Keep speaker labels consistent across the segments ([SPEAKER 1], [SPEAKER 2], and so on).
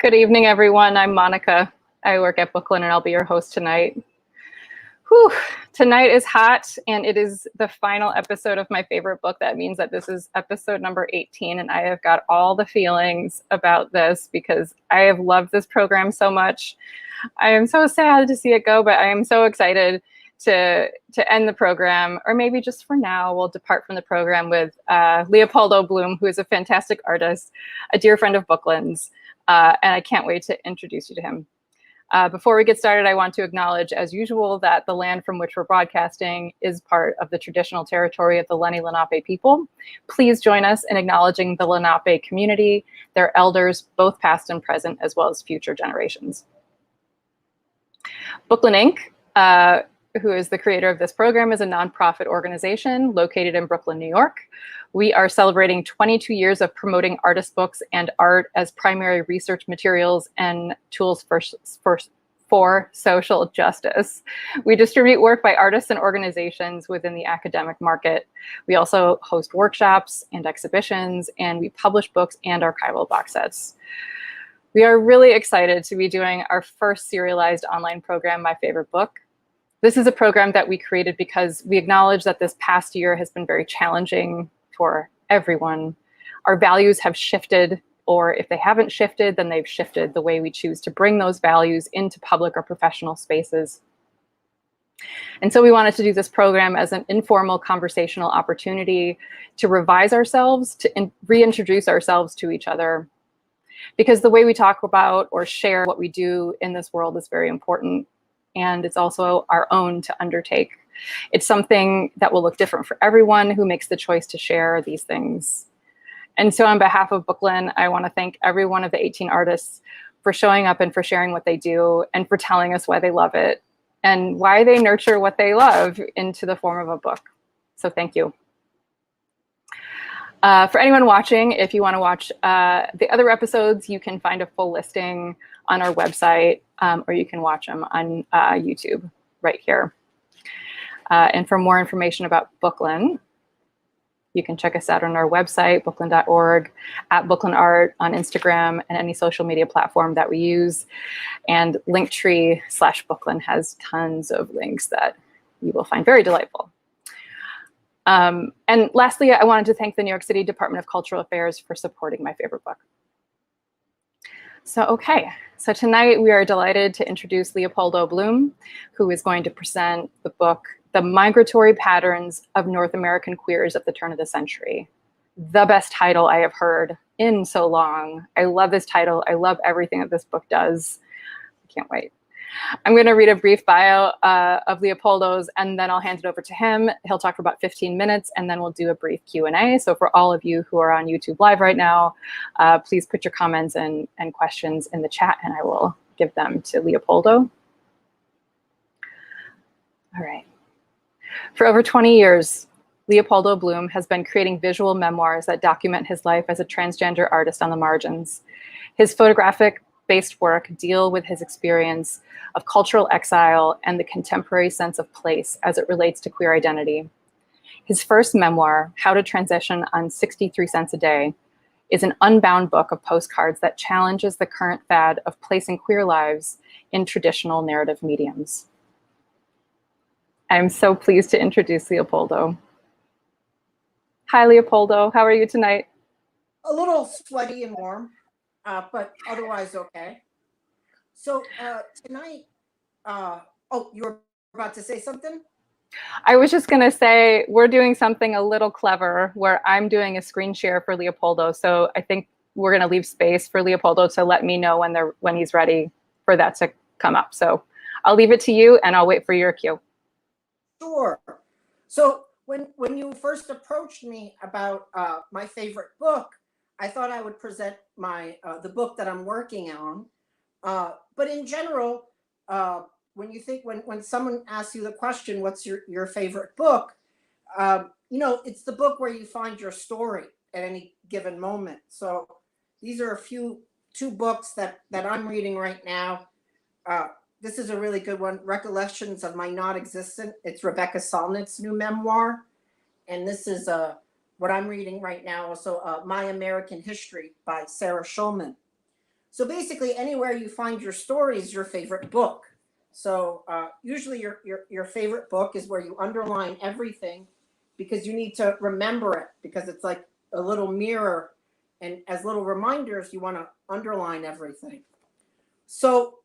[SPEAKER 1] Good evening, everyone. I'm Monica. I work at Booklyn, and I'll be your host tonight. Whew. Tonight is hot, and it is the final episode of my favorite book. That means that this is episode number 18, and I have got all the feelings about this because I have loved this program so much. I am so sad to see it go, but I am so excited to end the program, or maybe just for now, we'll depart from the program with Leopoldo Bloom, who is a fantastic artist, a dear friend of Booklyn's, and I can't wait to introduce you to him. Before we get started, I want to acknowledge, as usual, that the land from which we're broadcasting is part of the traditional territory of the Lenni Lenape people. Please join us in acknowledging the Lenape community, their elders, both past and present, as well as future generations. Booklyn Inc., who is the creator of this program, is a nonprofit organization located in Brooklyn, New York. We are celebrating 22 years of promoting artist books and art as primary research materials and tools for social justice. We distribute work by artists and organizations within the academic market. We also host workshops and exhibitions, and we publish books and archival box sets. We are really excited to be doing our first serialized online program, My Favorite Book. This is a program that we created because we acknowledge that this past year has been very challenging for everyone. Our values have shifted, or if they haven't shifted, then they've shifted the way we choose to bring those values into public or professional spaces. And so we wanted to do this program as an informal conversational opportunity to revise ourselves, to reintroduce ourselves to each other. Because the way we talk about or share what we do in this world is very important. And it's also our own to undertake. It's something that will look different for everyone who makes the choice to share these things. And so on behalf of Booklyn, I want to thank every one of the 18 artists for showing up and for sharing what they do and for telling us why they love it and why they nurture what they love into the form of a book. So thank you. For anyone watching, if you want to watch the other episodes, you can find a full listing on our website, or you can watch them on YouTube right here. And for more information about Booklyn, you can check us out on our website, booklyn.org, at Booklyn Art on Instagram and any social media platform that we use. And Linktree/Booklyn has tons of links that you will find very delightful. And lastly, I wanted to thank the New York City Department of Cultural Affairs for supporting My Favorite Book. So tonight we are delighted to introduce Leopoldo Bloom, who is going to present the book, The Migratory Patterns of North American Queers at the Turn of the Century. The best title I have heard in so long. I love this title. I love everything that this book does. I can't wait. I'm going to read a brief bio of Leopoldo's, and then I'll hand it over to him. He'll talk for about 15 minutes, and then we'll do a brief Q&A. So for all of you who are on YouTube Live right now, please put your comments and questions in the chat, and I will give them to Leopoldo. All right. For over 20 years, Leopoldo Bloom has been creating visual memoirs that document his life as a transgender artist on the margins. His photographic-based work deal with his experience of cultural exile and the contemporary sense of place as it relates to queer identity. His first memoir, How to Transition on 63 Cents a Day, is an unbound book of postcards that challenges the current fad of placing queer lives in traditional narrative mediums. I'm so pleased to introduce Leopoldo. Hi, Leopoldo. How are you tonight?
[SPEAKER 2] A little sweaty and warm, but otherwise okay. So tonight, oh, you were about to say something?
[SPEAKER 1] I was just going to say we're doing something a little clever where I'm doing a screen share for Leopoldo. So I think we're going to leave space for Leopoldo to let me know when he's ready for that to come up. So I'll leave it to you, and I'll wait for your cue.
[SPEAKER 2] Sure. So when you first approached me about my favorite book, I thought I would present the book that I'm working on. But in general, when someone asks you the question, what's your favorite book? It's the book where you find your story at any given moment. So these are two books that I'm reading right now. This is a really good one, Recollections of My Not Existent. It's Rebecca Solnit's new memoir. And this is what I'm reading right now, also My American History by Sarah Schulman. So basically, anywhere you find your story is your favorite book. So usually your favorite book is where you underline everything, because you need to remember it, because it's like a little mirror, and as little reminders, you want to underline everything. So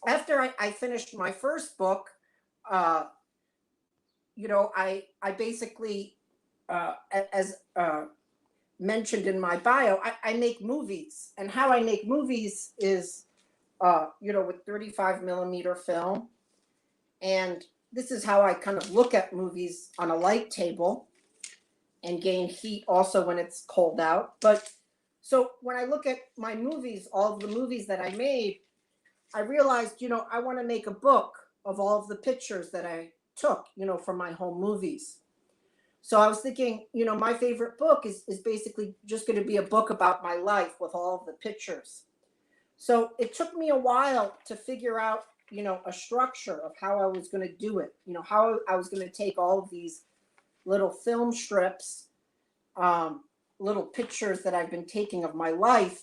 [SPEAKER 2] after I finished my first book, uh, I basically, as mentioned in my bio, I make movies. And how I make movies is, with 35 millimeter film. And this is how I kind of look at movies on a light table, and gain heat also when it's cold out. But so when I look at my movies, all of the movies that I made, I realized, I want to make a book of all of the pictures that I took, from my home movies. So I was thinking, my favorite book is basically just going to be a book about my life with all of the pictures. So it took me a while to figure out, a structure of how I was going to do it, how I was going to take all of these little film strips, little pictures that I've been taking of my life,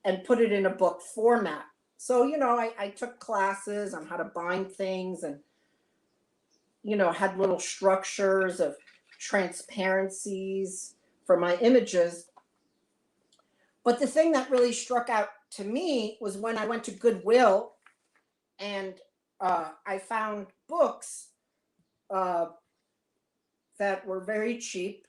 [SPEAKER 2] and put it in a book format. So, I took classes on how to bind things, and, had little structures of transparencies for my images. But the thing that really struck out to me was when I went to Goodwill, and I found books that were very cheap,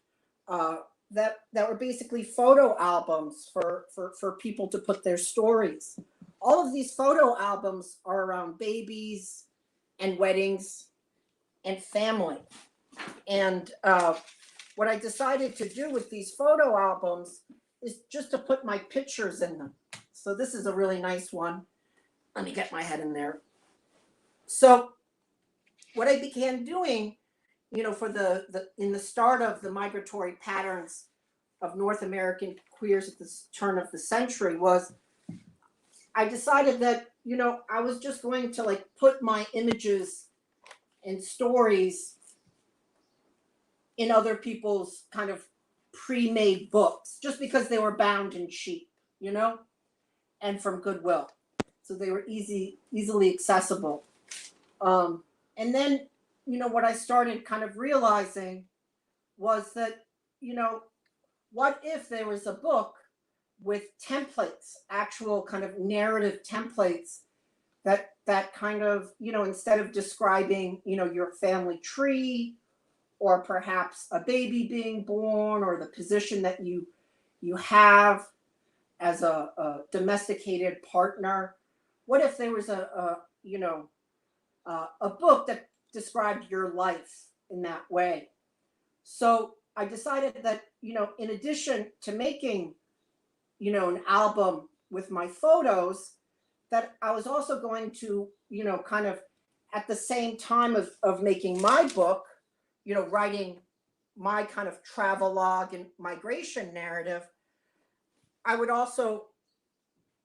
[SPEAKER 2] that were basically photo albums for people to put their stories. All of these photo albums are around babies and weddings and family. And what I decided to do with these photo albums is just to put my pictures in them. So this is a really nice one. Let me get my head in there. So what I began doing, for in the start of the migratory patterns of North American queers at the turn of the century, was I decided that, I was just going to put my images and stories in other people's kind of pre-made books, just because they were bound and cheap, and from Goodwill. So they were easily accessible. And then, what I started kind of realizing was that, what if there was a book with templates, actual kind of narrative templates that kind of, instead of describing, your family tree, or perhaps a baby being born, or the position that you have as a domesticated partner, what if there was a book that described your life in that way? So I decided that, in addition to making, an album with my photos, that I was also going to, kind of at the same time of making my book, writing my kind of travelogue and migration narrative, I would also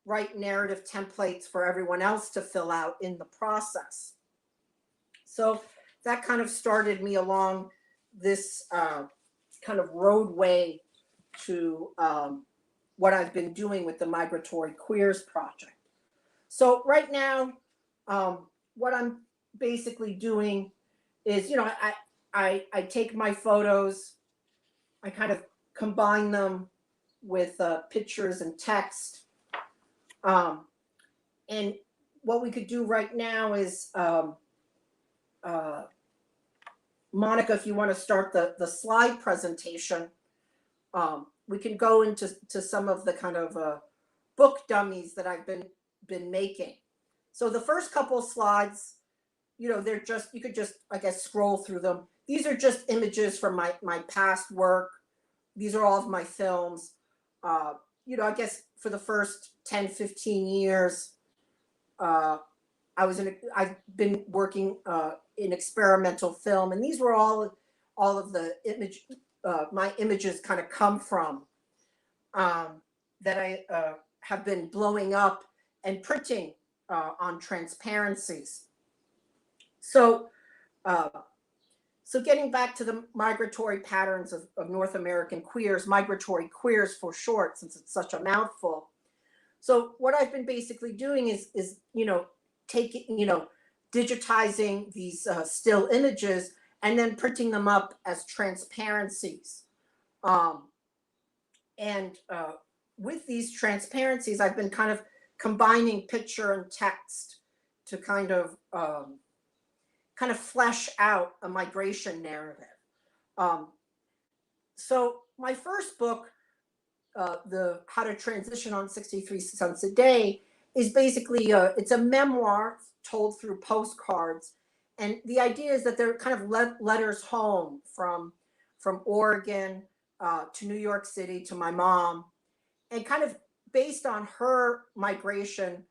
[SPEAKER 2] write narrative templates for everyone else to fill out in the process. So that kind of started me along this kind of roadway to what I've been doing with the Migratory Queers project. So right now, what I'm basically doing is, I take my photos, I kind of combine them with pictures and text. And what we could do right now is, Monica, if you want to start the slide presentation, we can go into some of the kind of book dummies that I've been making. So the first couple of slides, they're just, you could just, I guess, scroll through them. These are just images from my past work. These are all of my films. I guess for the first 10, 15 years, I've been working in experimental film, and these were all of the image, my images kind of come from, that I have been blowing up and printing on transparencies. So getting back to the migratory patterns of North American queers, migratory queers for short, since it's such a mouthful. So what I've been basically doing is taking, digitizing these still images and then printing them up as transparencies. Um, and with these transparencies, I've been kind of combining picture and text to kind of flesh out a migration narrative. Um, so my first book, the How to Transition on 63 Cents a Day, is basically it's a memoir told through postcards, and the idea is that they're kind of letters home from Oregon to New York City to my mom, and kind of based on her migration,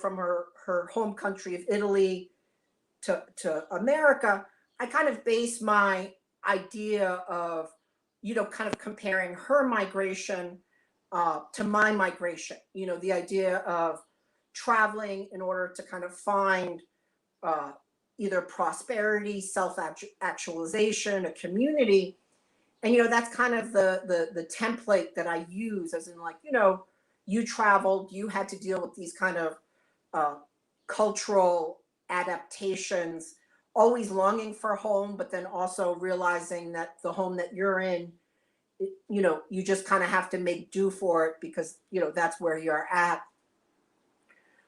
[SPEAKER 2] from her home country of Italy to America. I kind of base my idea of, kind of comparing her migration to my migration. The idea of traveling in order to kind of find either prosperity, self-actualization, a community. And, that's kind of the template that I use, as in, like, you traveled, you had to deal with these kind of cultural adaptations, always longing for home, but then also realizing that the home that you're in, you just kind of have to make do for it because, that's where you're at.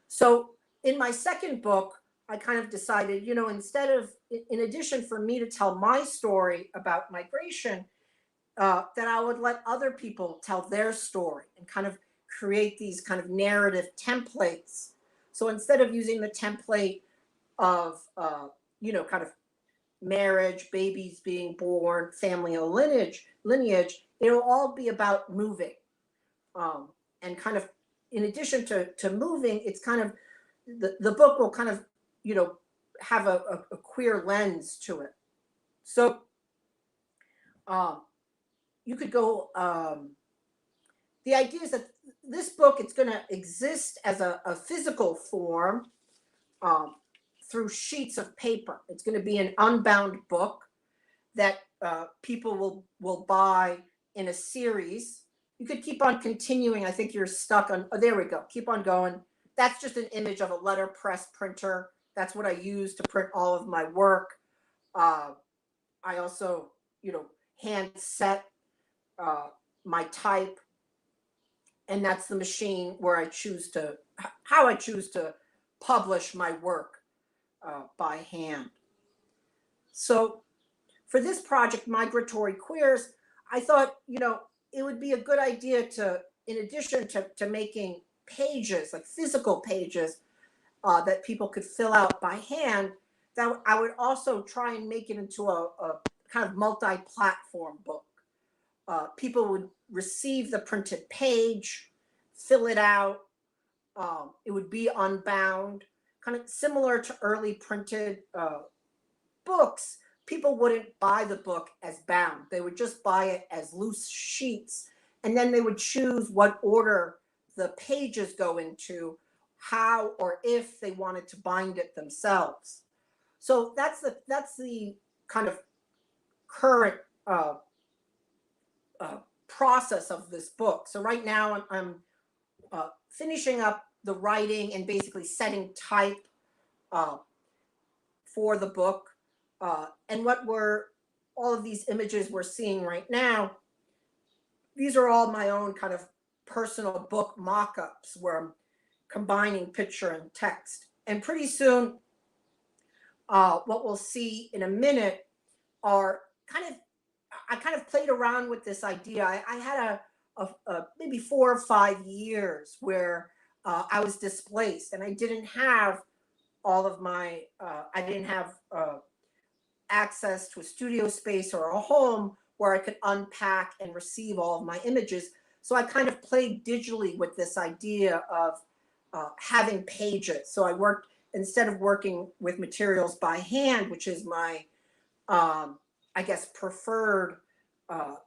[SPEAKER 2] So in my second book, I kind of decided, instead of, in addition for me to tell my story about migration, that I would let other people tell their story and kind of create these kind of narrative templates. So instead of using the template of, kind of marriage, babies being born, family and lineage, it'll all be about moving. And kind of, in addition to moving, it's kind of, the book will kind of, have a queer lens to it. So you could go, the idea is that this book, it's going to exist as a physical form through sheets of paper. It's going to be an unbound book that people will buy in a series. You could keep on continuing. I think you're stuck on, oh, there we go. Keep on going. That's just an image of a letterpress printer. That's what I use to print all of my work. I also, hand set my type, and that's the machine where how I choose to publish my work by hand. So for this project, Migratory Queers, I thought, it would be a good idea to, in addition to making pages, like physical pages that people could fill out by hand, that I would also try and make it into a kind of multi-platform book. People would receive the printed page, fill it out. It would be unbound, kind of similar to early printed books. People wouldn't buy the book as bound. They would just buy it as loose sheets. And then they would choose what order the pages go into, how or if they wanted to bind it themselves. So that's the kind of current process of this book. So right now I'm finishing up the writing and basically setting type for the book. And all of these images we're seeing right now, these are all my own kind of personal book mock-ups where I'm combining picture and text. And pretty soon, what we'll see in a minute are I kind of played around with this idea. I had a maybe 4 or 5 years where I was displaced and I didn't have all of my, I didn't have access to a studio space or a home where I could unpack and receive all of my images. So I kind of played digitally with this idea of having pages. So I worked, instead of working with materials by hand, which is my, I guess, preferred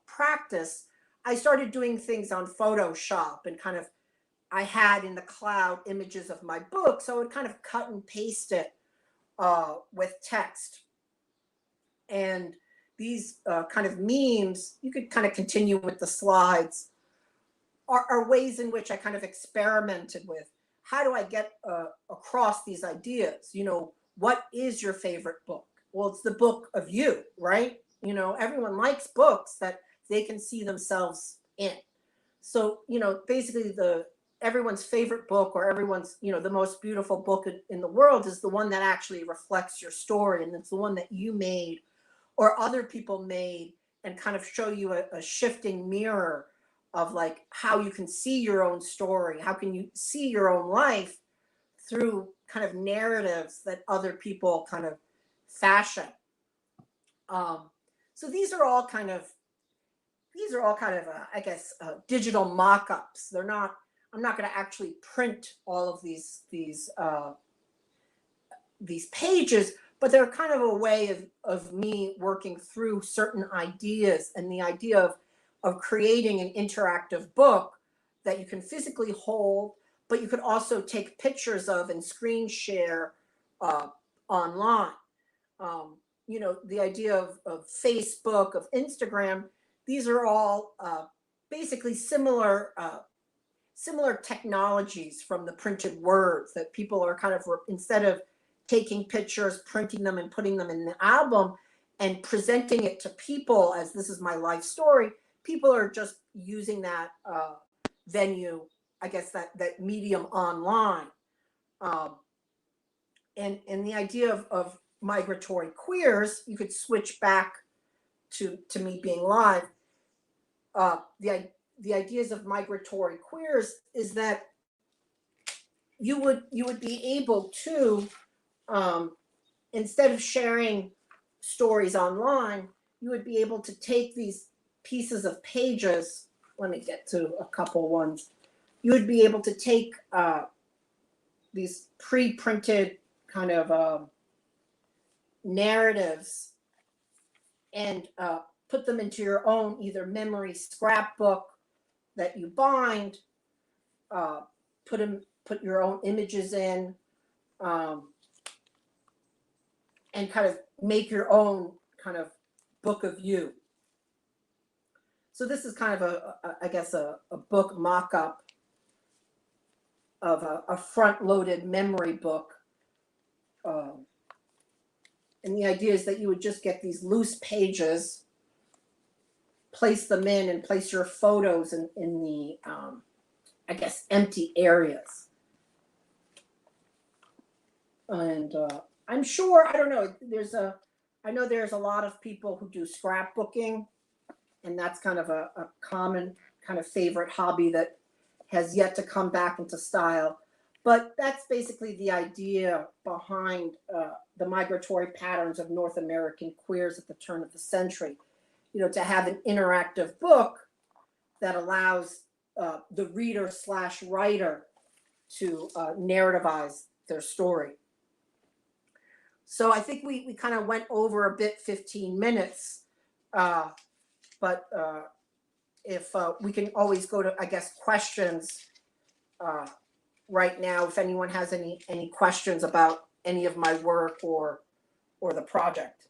[SPEAKER 2] practice, I started doing things on Photoshop and kind of, I had in the cloud images of my book. So I would kind of cut and paste it with text. And these kind of memes, you could kind of continue with the slides, are ways in which I kind of experimented with. How do I get across these ideas? You know, what is your favorite book? Well, it's the book of you, right? You know, everyone likes books that they can see themselves in. So, you know, basically everyone's favorite book, or everyone's, you know, the most beautiful book in the world is the one that actually reflects your story. And it's the one that you made or other people made, and kind of show you a shifting mirror of like how you can see your own story. How can you see your own life through kind of narratives that other people kind of fashion. So these are all kind of, I guess, digital mock-ups. They're not, I'm not going to actually print all of these pages, but they're kind of a way of me working through certain ideas, and the idea of creating an interactive book that you can physically hold, but you could also take pictures of and screen share online. You know, the idea of Facebook, of Instagram, these are all basically similar technologies from the printed words that people are kind of, instead of taking pictures, printing them and putting them in the album and presenting it to people as this is my life story, people are just using that venue, I guess, that medium online. And the idea of migratory queers, you could switch back to me being live. The ideas of migratory queers is that you would be able to, instead of sharing stories online, you would be able to take these pieces of pages. Let me get to a couple ones. You would be able to take these pre-printed kind of narratives and put them into your own either memory scrapbook that you bind, put your own images in, and kind of make your own kind of book of you. So this is kind of I guess a book mock-up of a front-loaded memory book. And the idea is that you would just get these loose pages, place them in, and place your photos in the, I guess, empty areas. And I'm sure, I don't know, I know there's a lot of people who do scrapbooking, and that's kind of a common kind of favorite hobby that has yet to come back into style. But that's basically the idea behind the migratory patterns of North American queers at the turn of the century. You know, to have an interactive book that allows the reader / writer to narrativize their story. So I think we kind of went over a bit, 15 minutes, but if we can always go to, I guess, questions right now, if anyone has any questions about any of my work or the project.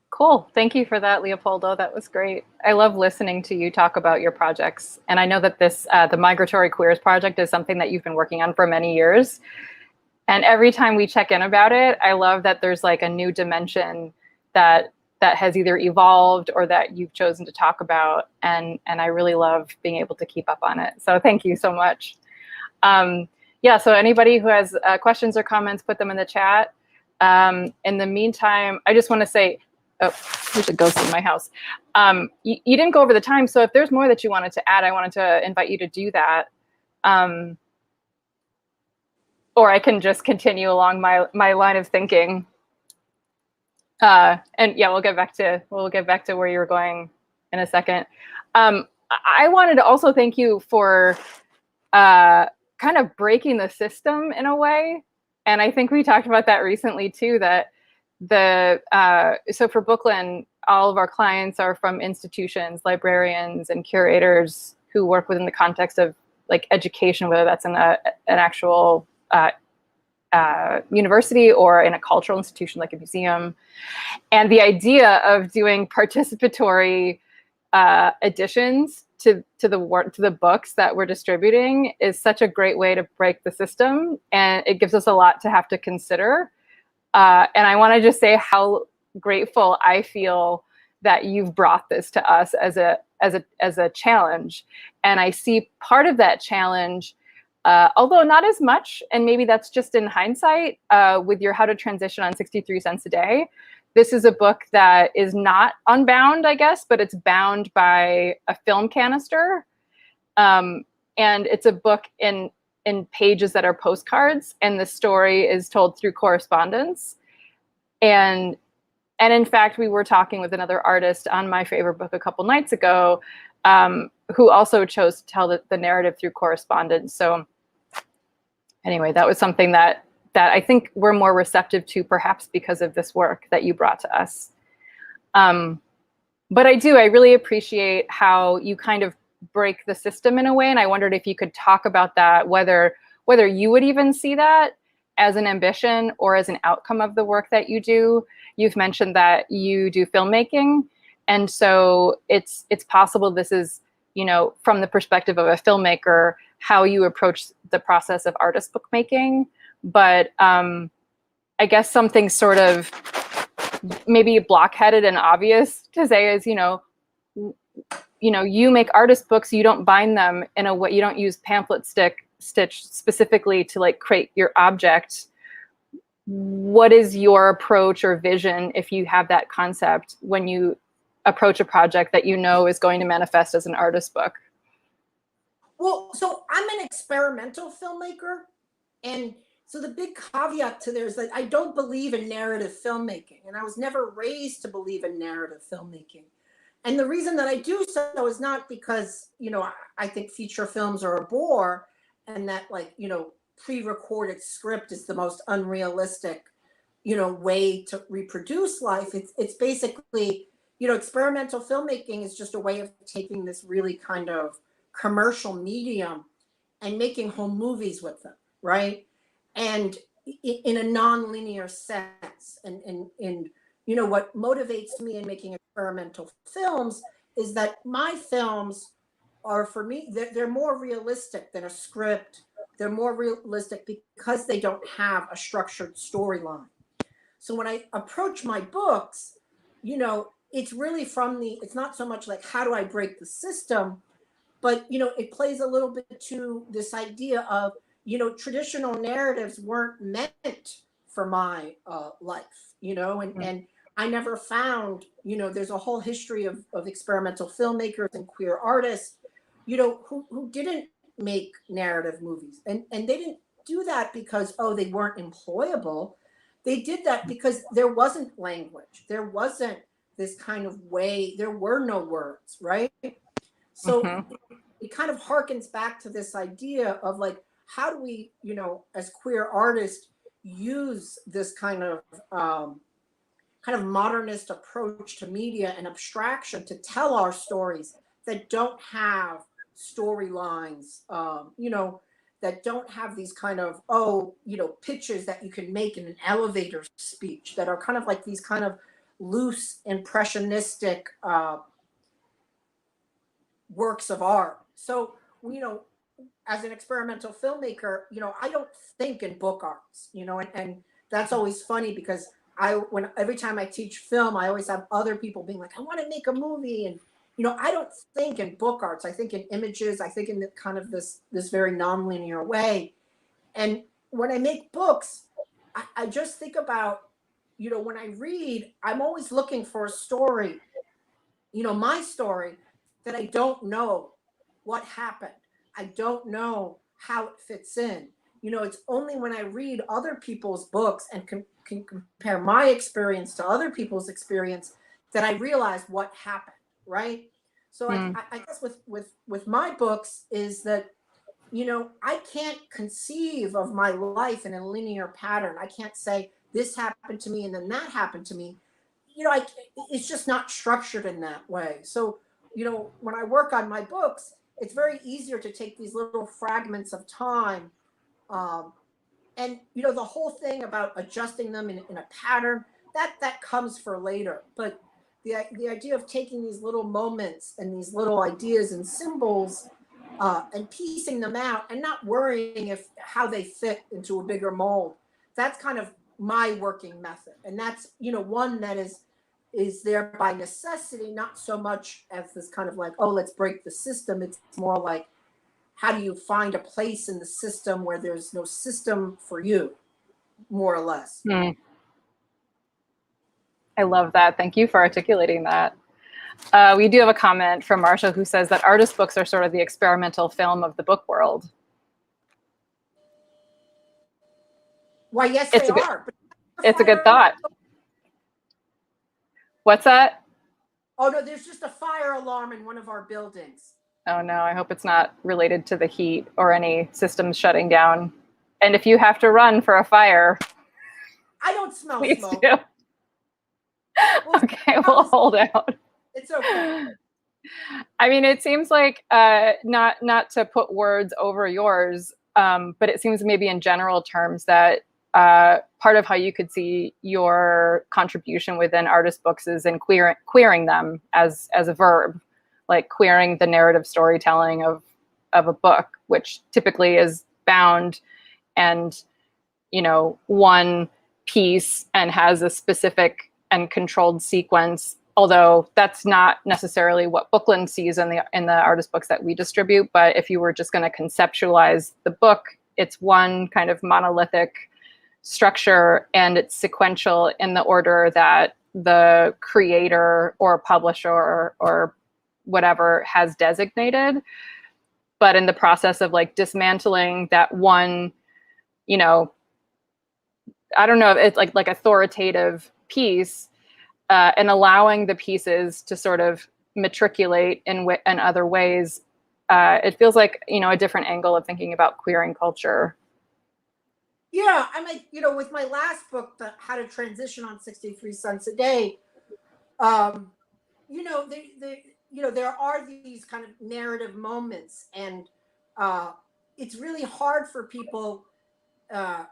[SPEAKER 1] Cool. Thank you for that, Leopoldo. That was great. I love listening to you talk about your projects. And I know that this, the Migratory Queers project is something that you've been working on for many years. And every time we check in about it, I love that there's like a new dimension that has either evolved or that you've chosen to talk about. And I really love being able to keep up on it. So thank you so much. Yeah, so anybody who has questions or comments, put them in the chat. In the meantime, I just want to say, oh, there's a ghost in my house. You didn't go over the time, so if there's more that you wanted to add, I wanted to invite you to do that. Or I can just continue along my line of thinking. And yeah, we'll get back to where you were going in a second. I wanted to also thank you for kind of breaking the system in a way. And I think we talked about that recently too, that so for Booklyn, all of our clients are from institutions, librarians and curators who work within the context of like education, whether that's in an actual university or in a cultural institution like a museum. And the idea of doing participatory editions to the work, to the books that we're distributing is such a great way to break the system, and it gives us a lot to have to consider. And I want to just say how grateful I feel that you've brought this to us as a challenge. And I see part of that challenge, although not as much, and maybe that's just in hindsight, with your How to Transition on 63 Cents a Day. This is a book that is not unbound, I guess, but it's bound by a film canister. And it's a book in pages that are postcards, and the story is told through correspondence. And in fact, we were talking with another artist on my favorite book a couple nights ago, who also chose to tell the narrative through correspondence. So anyway, that was something that I think we're more receptive to, perhaps because of this work that you brought to us. But I really appreciate how you kind of break the system in a way. And I wondered if you could talk about that, whether you would even see that as an ambition or as an outcome of the work that you do. You've mentioned that you do filmmaking. And so it's possible this is, from the perspective of a filmmaker, how you approach the process of artist bookmaking. But I guess something sort of maybe blockheaded and obvious to say is, you make artist books, you don't bind them in a way, you don't use pamphlet stitch specifically to like create your object. What is your approach or vision, if you have that concept, when you approach a project that is going to manifest as an artist book?
[SPEAKER 2] Well, so I'm an experimental filmmaker, and so the big caveat to there is that I don't believe in narrative filmmaking, and I was never raised to believe in narrative filmmaking. And the reason that I do so is not because, I think feature films are a bore, and that pre-recorded script is the most unrealistic, way to reproduce life. It's basically, experimental filmmaking is just a way of taking this really kind of commercial medium and making home movies with them, right? And in a non-linear sense. And what motivates me in making experimental films is that my films are, for me, they're more realistic than a script. They're more realistic because they don't have a structured storyline. So when I approach my books, it's really it's not so much like, how do I break the system? But, it plays a little bit to this idea of, traditional narratives weren't meant for my life, and I never found, there's a whole history of experimental filmmakers and queer artists, who didn't make narrative movies. And they didn't do that because, they weren't employable. They did that because there wasn't language. There wasn't this kind of way. There were no words, right? So it kind of harkens back to this idea of like, how do we, as queer artists, use this kind of modernist approach to media and abstraction to tell our stories that don't have storylines, that don't have these kind of, pitches that you can make in an elevator speech, that are kind of like these kind of loose, impressionistic works of art. So, as an experimental filmmaker, I don't think in book arts, and that's always funny because every time I teach film, I always have other people being like, I want to make a movie. And, I don't think in book arts. I think in images. I think in the kind of this very nonlinear way. And when I make books, I just think about, when I read, I'm always looking for a story, my story, that I don't know what happened. I don't know how it fits in. It's only when I read other people's books and can compare my experience to other people's experience that I realize what happened, right? So I guess with my books is that, I can't conceive of my life in a linear pattern. I can't say this happened to me and then that happened to me. It's just not structured in that way. So, when I work on my books, it's very easier to take these little fragments of time. And, the whole thing about adjusting them in a pattern, that comes for later. But, the idea of taking these little moments and these little ideas and symbols and piecing them out and not worrying if how they fit into a bigger mold. That's kind of my working method. And that's, you know, one that is there by necessity, not so much as this kind of like, oh, let's break the system. It's more like, how do you find a place in the system where there's no system for you, more or less.
[SPEAKER 1] I love that. Thank you for articulating that. We do have a comment from Marsha who says that artist books are sort of the experimental film of the book world.
[SPEAKER 2] Why, yes, they are.
[SPEAKER 1] But it's a good thought. What's that?
[SPEAKER 2] Oh, no, there's just a fire alarm in one of our buildings.
[SPEAKER 1] Oh, no, I hope it's not related to the heat or any systems shutting down. And if you have to run for a fire,
[SPEAKER 2] I don't smell smoke.
[SPEAKER 1] Do. Okay, we'll hold out.
[SPEAKER 2] It's okay.
[SPEAKER 1] I mean, it seems like not to put words over yours, but it seems maybe in general terms that part of how you could see your contribution within artist books is in queering them as a verb, like queering the narrative storytelling of a book, which typically is bound and, you know, one piece and has a specific and controlled sequence. Although that's not necessarily what Bookland sees in the artist books that we distribute. But if you were just going to conceptualize the book, it's one kind of monolithic structure, and it's sequential in the order that the creator or publisher or whatever has designated. But in the process of like dismantling that one, you know, I don't know, it's like authoritative piece, and allowing the pieces to sort of matriculate in other ways, it feels like, you know, a different angle of thinking about queering culture.
[SPEAKER 2] Yeah, I mean, you know, with my last book, How to Transition on 63 Cents a Day, you know, there are these kind of narrative moments, and it's really hard for people. I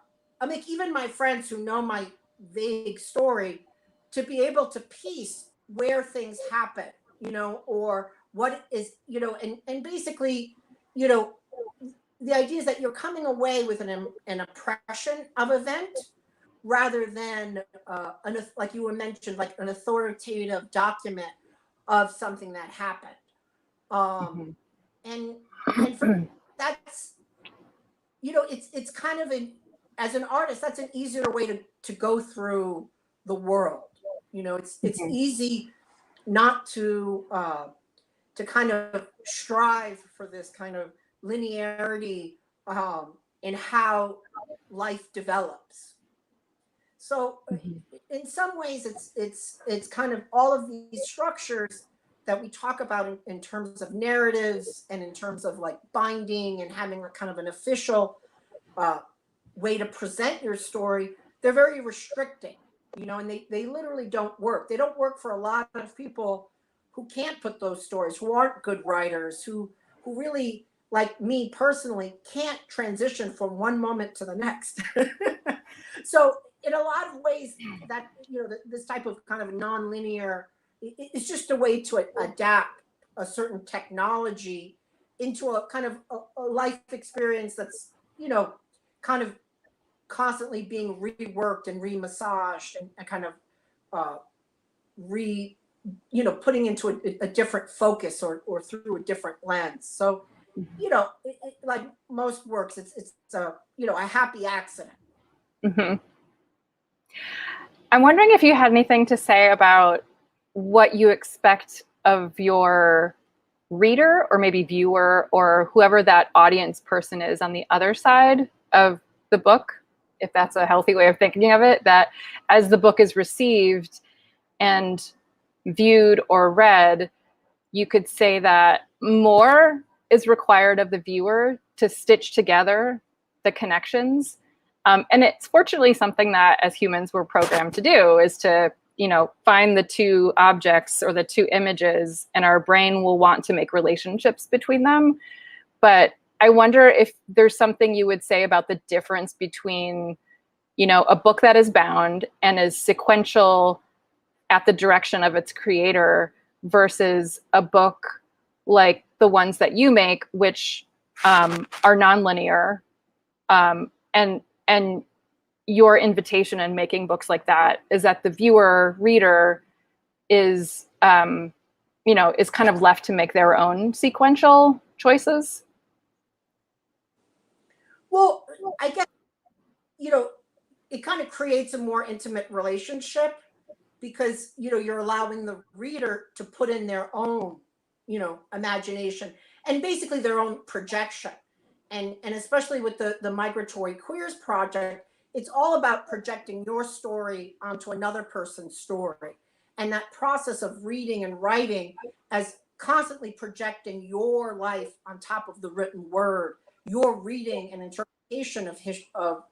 [SPEAKER 2] mean, even my friends who know my vague story, to be able to piece where things happen, you know, or what is, you know, and basically, you know, the idea is that you're coming away with an impression of event rather than, like you were mentioned, like an authoritative document of something that happened. And for, that's, you know, it's kind of as an artist, that's an easier way to go through the world. You know, it's easy not to kind of strive for this kind of linearity in how life develops. So in some ways, it's kind of all of these structures that we talk about in terms of narratives and in terms of like binding and having a kind of an official way to present your story. They're very restricting. You know, and they literally don't work. They don't work for a lot of people who can't put those stories, who aren't good writers, who really, like me personally, can't transition from one moment to the next. So in a lot of ways, that, you know, this type of kind of nonlinear, it's just a way to adapt a certain technology into a kind of a life experience that's, you know, kind of constantly being reworked and remassaged and kind of you know, putting into a different focus or through a different lens. So, you know, like most works, it's a, you know, a happy accident.
[SPEAKER 1] I'm wondering if you had anything to say about what you expect of your reader or maybe viewer or whoever that audience person is on the other side of the book, if that's a healthy way of thinking of it, that as the book is received and viewed or read, you could say that more is required of the viewer to stitch together the connections. And it's fortunately something that as humans we're programmed to do, is to, you know, find the two objects or the two images, and our brain will want to make relationships between them. But I wonder if there's something you would say about the difference between, you know, a book that is bound and is sequential at the direction of its creator versus a book like the ones that you make, which are nonlinear. And your invitation in making books like that is that the viewer, reader is, you know, is kind of left to make their own sequential choices.
[SPEAKER 2] Well, I guess, you know, it kind of creates a more intimate relationship because, you know, you're allowing the reader to put in their own, you know, imagination and basically their own projection. And especially with the Migratory Queers project, it's all about projecting your story onto another person's story. And that process of reading and writing as constantly projecting your life on top of the written word, your reading and interpretation of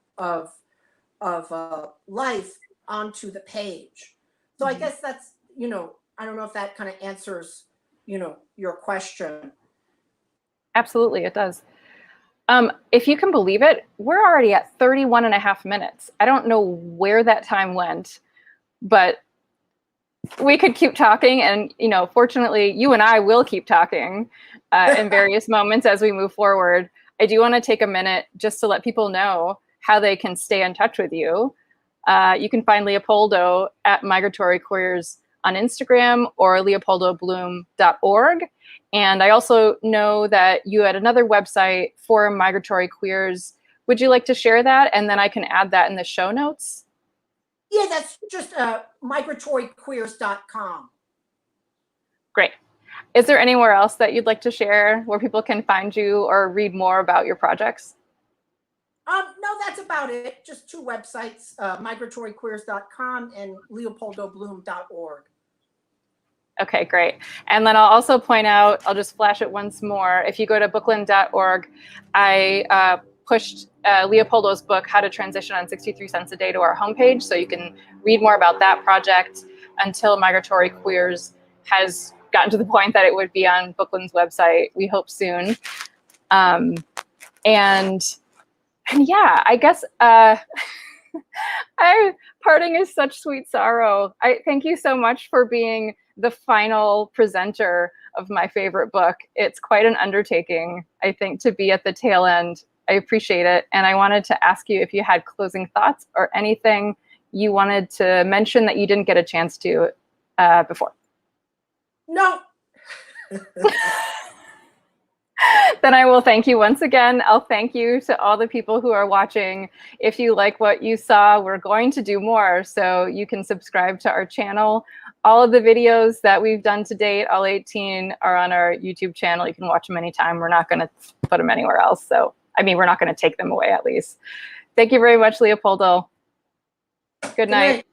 [SPEAKER 2] life onto the page. So I guess that's, you know, I don't know if that kind of answers, you know, your question.
[SPEAKER 1] Absolutely, it does. If you can believe it, we're already at 31 and a half minutes. I don't know where that time went, but we could keep talking. And, you know, fortunately, you and I will keep talking in various moments as we move forward. I do want to take a minute just to let people know how they can stay in touch with you. You can find Leopoldo at Migratory Queers on Instagram or leopoldobloom.org. And I also know that you had another website for Migratory Queers. Would you like to share that? And then I can add that in the show notes.
[SPEAKER 2] Yeah, that's just migratoryqueers.com.
[SPEAKER 1] Great. Is there anywhere else that you'd like to share where people can find you or read more about your projects?
[SPEAKER 2] No, that's about it. Just two websites, migratoryqueers.com and leopoldobloom.org.
[SPEAKER 1] Okay, great. And then I'll also point out, I'll just flash it once more. If you go to bookland.org, I pushed Leopoldo's book, How to Transition on 63 Cents a Day, to our homepage. So you can read more about that project until Migratory Queers has gotten to the point that it would be on Bookland's website. We hope soon. And yeah, I guess parting is such sweet sorrow. I thank you so much for being the final presenter of my favorite book. It's quite an undertaking, I think, to be at the tail end. I appreciate it. And I wanted to ask you if you had closing thoughts or anything you wanted to mention that you didn't get a chance to before.
[SPEAKER 2] No.
[SPEAKER 1] Then I will thank you once again. I'll thank you to all the people who are watching. If you like what you saw, we're going to do more. So you can subscribe to our channel. All of the videos that we've done to date, all 18, are on our YouTube channel. You can watch them anytime. We're not going to put them anywhere else. So, I mean, we're not going to take them away, at least. Thank you very much, Leopoldo. Good night.